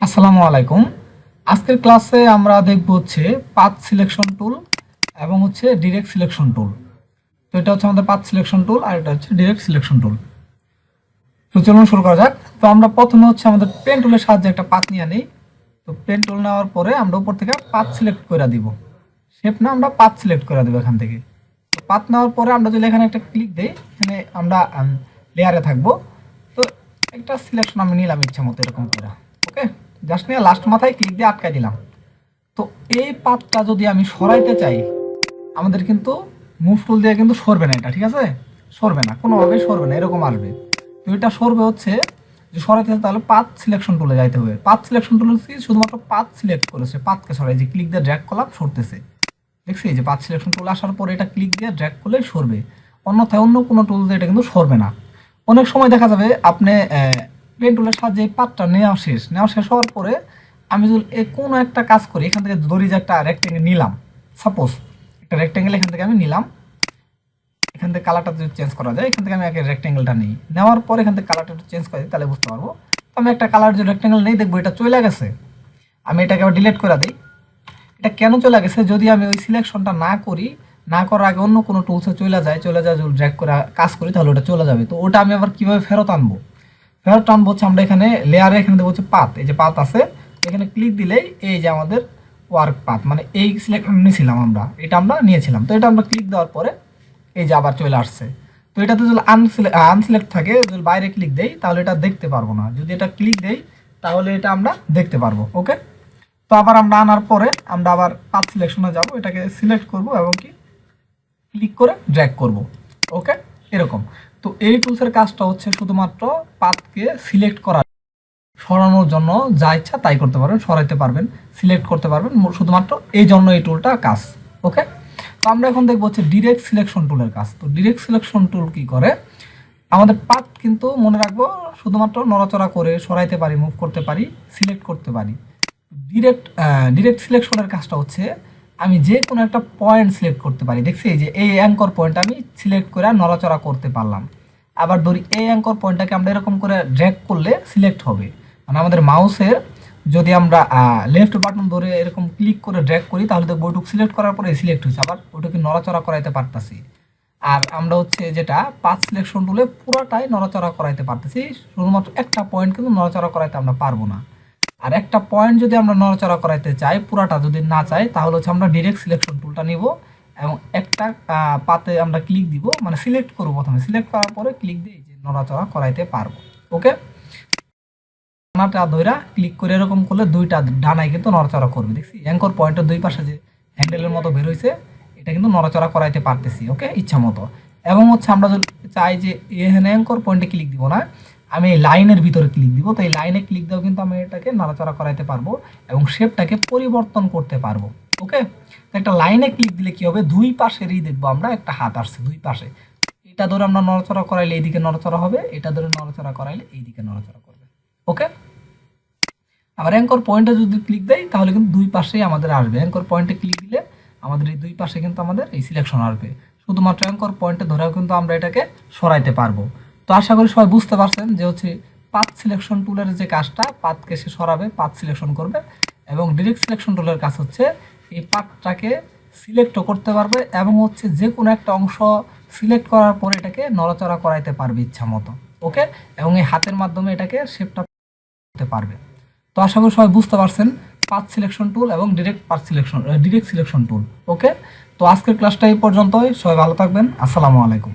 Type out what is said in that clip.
আসসালামু আলাইকুম। আজকের ক্লাসে আমরা দেখব হচ্ছে পাথ সিলেকশন টুল এবং হচ্ছে ডিরেক্ট সিলেকশন টুল। তো এটা হচ্ছে আমাদের পাথ সিলেকশন টুল আর এটা হচ্ছে ডিরেক্ট সিলেকশন টুল। তো চলুন শুরু করা যাক। তো আমরা প্রথমে হচ্ছে আমাদের পেন টুলের সাহায্যে একটা পাথ নিয়ে নিই। তো পেন টুল নেওয়ার পরে আমরা উপর থেকে পাথ সিলেক্ট করে দিব। শেপ না, আমরা পাথ সিলেক্ট করে দেবো এখান থেকে। তো পাথ নেওয়ার পরে আমরা যদি এখানে একটা ক্লিক দিই, এখানে আমরা লেয়ারে থাকবো। তো একটা সিলেকশন আমি নিলাম ইচ্ছা মতো এরকম করে। ওকে, জাস্ট নিয়ে লাস্ট মাথায় ক্লিক দিয়ে আটকাই দিলাম। তো এই পাতটা যদি আমি সরাইতে চাই, আমাদের কিন্তু মুভ টুল দিয়ে কিন্তু সরবে না, এটা ঠিক আছে, সরবে না, কোনোভাবেই সরবে না, এরকম আসবে। তো এটা সরবে হচ্ছে যে সরাইতে চাই তাহলে পাথ সিলেকশন টুলে যাইতে হবে। পাথ সিলেকশন টুলে শুধুমাত্র পাথ সিলেক্ট করেছে, পাথকে সরাই যে ক্লিক দিয়ে ড্র্যাগ করলাম সরতেছে, দেখছি যে পাথ সিলেকশন টুল আসার পরে এটা ক্লিক দিয়ে ড্র্যাগ করলে সরবে, অন্যথায় অন্য কোনো টুল দিয়ে এটা কিন্তু সরবে না। অনেক সময় দেখা যাবে আপনি পেন টুলের সাহায্যে এই পাতটা নেওয়া শেষ হওয়ার পরে আমি যদি কোনো একটা কাজ করি, এখান থেকে ধরি যে একটা রেক্টেঙ্গেল নিলাম, সাপোজ একটা রেক্টেঙ্গেল এখান থেকে আমি নিলাম, এখান থেকে কালারটা যদি চেঞ্জ করা যায়, এখান থেকে আমি আগে রেক্টেঙ্গেলটা নিই, নেওয়ার পরে এখান থেকে কালারটা চেঞ্জ করে দিই, তাহলে বুঝতে পারবো। তো আমি একটা কালার যে রেক্টেঙ্গেল নেই, দেখবো এটা চলে গেছে, আমি এটাকে আবার ডিলিট করে দিই। এটা কেন চলে গেছে? যদি আমি ওই সিলেকশনটা না করি, না করার আগে অন্য কোনো টুলসে চলে যায় যদি ড্র্যাগ করে কাজ করি, তাহলে ওটা চলে যাবে। তো ওটা আমি আবার কীভাবে ফেরত আনবো? ফেরত আনবো হচ্ছে আমরা এখানে লেয়ারে এখানে দেবো হচ্ছে পাথ, এই যে পাথ আছে, এখানে ক্লিক দিলেই এই যে আমাদের ওয়ার্ক পাথ, মানে এই সিলেকশন নিয়েছিলাম আমরা, এটা আমরা নিয়েছিলাম। তো এটা আমরা ক্লিক দেওয়ার পরে এই যে আবার চলে আসছে। তো এটাতে যদি আনসিলেক্ট থাকে, যদি বাইরে ক্লিক দেই তাহলে এটা দেখতে পারবো না, যদি এটা ক্লিক দেই তাহলে এটা আমরা দেখতে পারবো। ওকে, তো আবার আমরা আনার পরে আমরা আবার পাথ সিলেকশনে যাব, এটাকে সিলেক্ট করব এবং কি ক্লিক করে ড্র্যাগ করব। ওকে, এরকম। তো এই টুলসের কাজটা হচ্ছে শুধুমাত্র পাথকে সিলেক্ট করা, সরানোর জন্য যা ইচ্ছা তাই করতে পারবেন, সরাইতে পারবেন, সিলেক্ট করতে পারবেন, শুধুমাত্র এই জন্য এই টুলটা কাজ। ওকে, তো আমরা এখন দেখবো হচ্ছে ডিরেক্ট সিলেকশন টুলের কাজ। তো ডিরেক্ট সিলেকশন টুল কি করে? আমাদের পাথ কিন্তু মনে রাখবো শুধুমাত্র নড়াচড়া করে সরাইতে পারি, মুভ করতে পারি, সিলেক্ট করতে পারি। ডিরেক্ট সিলেকশনের কাজটা হচ্ছে আমি যে কোনো একটা পয়েন্ট সিলেক্ট করতে পারি। দেখছি যে এই অ্যাঙ্কর পয়েন্ট আমি সিলেক্ট করে নড়াচড়া করতে পারলাম। আবার ধরি এই অ্যাঙ্কর পয়েন্টটাকে আমরা এরকম করে ড্র্যাগ করলে সিলেক্ট হবে, মানে আমাদের মাউসের যদি আমরা লেফট বাটন ধরে এরকম ক্লিক করে ড্র্যাগ করি, তাহলে দেখবো ওইটুকু সিলেক্ট করার পরে সিলেক্ট হয়েছে, আবার ওইটুকু নড়াচড়া করাইতে পারতেছি। আর আমরা হচ্ছে যেটা পাথ সিলেকশন টুলে পুরোটাই নড়াচড়া করাইতে পারতেছি, শুধুমাত্র একটা পয়েন্ট কিন্তু নড়াচড়া করাইতে আমরা পারবো না। আর একটা পয়েন্ট যদি আমরা নড়াচড়া করাইতে চাই, পুরাটা যদি না চাই, তাহলে হচ্ছে আমরা ডিরেক্ট সিলেকশন টুলটা নিব এবং একটা পাতে আমরা ক্লিক দিব, মানে সিলেক্ট করব, প্রথমে সিলেক্ট করার পরে ক্লিক দিয়ে যে নড়াচড়া করাইতে পারবো। ওকে, ডানাটা ধইরা ক্লিক করে এরকম করলে দুইটা ডানায় কিন্তু নড়াচড়া করবে। দেখছি অ্যাঙ্কর পয়েন্টের দুই পাশে যে হ্যান্ডেলের মতো বের হয়েছে, এটা কিন্তু নড়াচড়া করাইতে পারতেছি। ওকে, ইচ্ছা মতো। এবং হচ্ছে আমরা যদি চাই যে এখানে অ্যাঙ্কর পয়েন্টে ক্লিক দিব না, আমি এই লাইনের ভিতরে ক্লিক দিব, তো এই লাইনে ক্লিক দেওয়া কিন্তু আমি এটাকে নাড়াচাড়া করাইতে পারবো এবং শেপটাকে পরিবর্তন করতে পারবো। ওকে, তো একটা লাইনে ক্লিক দিলে কি হবে, দুই পাশেরই দেখবো আমরা একটা হাত আসছে দুই পাশে, এটা ধরে আমরা নড়াচড়া করাইলে এইদিকে নড়াচড়া হবে, এটা ধরে নড়াচড়া করাইলে এইদিকে নড়াচড়া করবে। ওকে, আবার অ্যাঙ্কর পয়েন্টে যদি ক্লিক দেই তাহলে কিন্তু দুই পাশেই আমাদের আসবে। অ্যাঙ্কর পয়েন্টে ক্লিক দিলে আমাদের এই দুই পাশে কিন্তু আমাদের এই সিলেকশন আসবে, শুধুমাত্র অ্যাঙ্কর পয়েন্টে ধরেও কিন্তু আমরা এটাকে সরাইতে পারবো। তো আশা করি সবাই বুঝতে পারছেন যে হচ্ছে পাথ সিলেকশন টুলের যে কাজটা, পাথকে সে সরাবে, পাথ সিলেকশন করবে, এবং ডিরেক্ট সিলেকশন টুলের কাজ হচ্ছে এই পাথটাকে সিলেক্টও করতে পারবে এবং হচ্ছে যে কোনো একটা অংশ সিলেক্ট করার পরে এটাকে নড়াচড়া করাইতে পারবে ইচ্ছা মতো। ওকে, এবং এই হাতের মাধ্যমে এটাকে শেপটা করতে পারবে। তো আশা করি সবাই বুঝতে পারছেন পাথ সিলেকশন টুল এবং ডিরেক্ট সিলেকশন টুল। ওকে, তো আজকের ক্লাসটা এই পর্যন্তই, সবাই ভালো থাকবেন, আসসালামু আলাইকুম।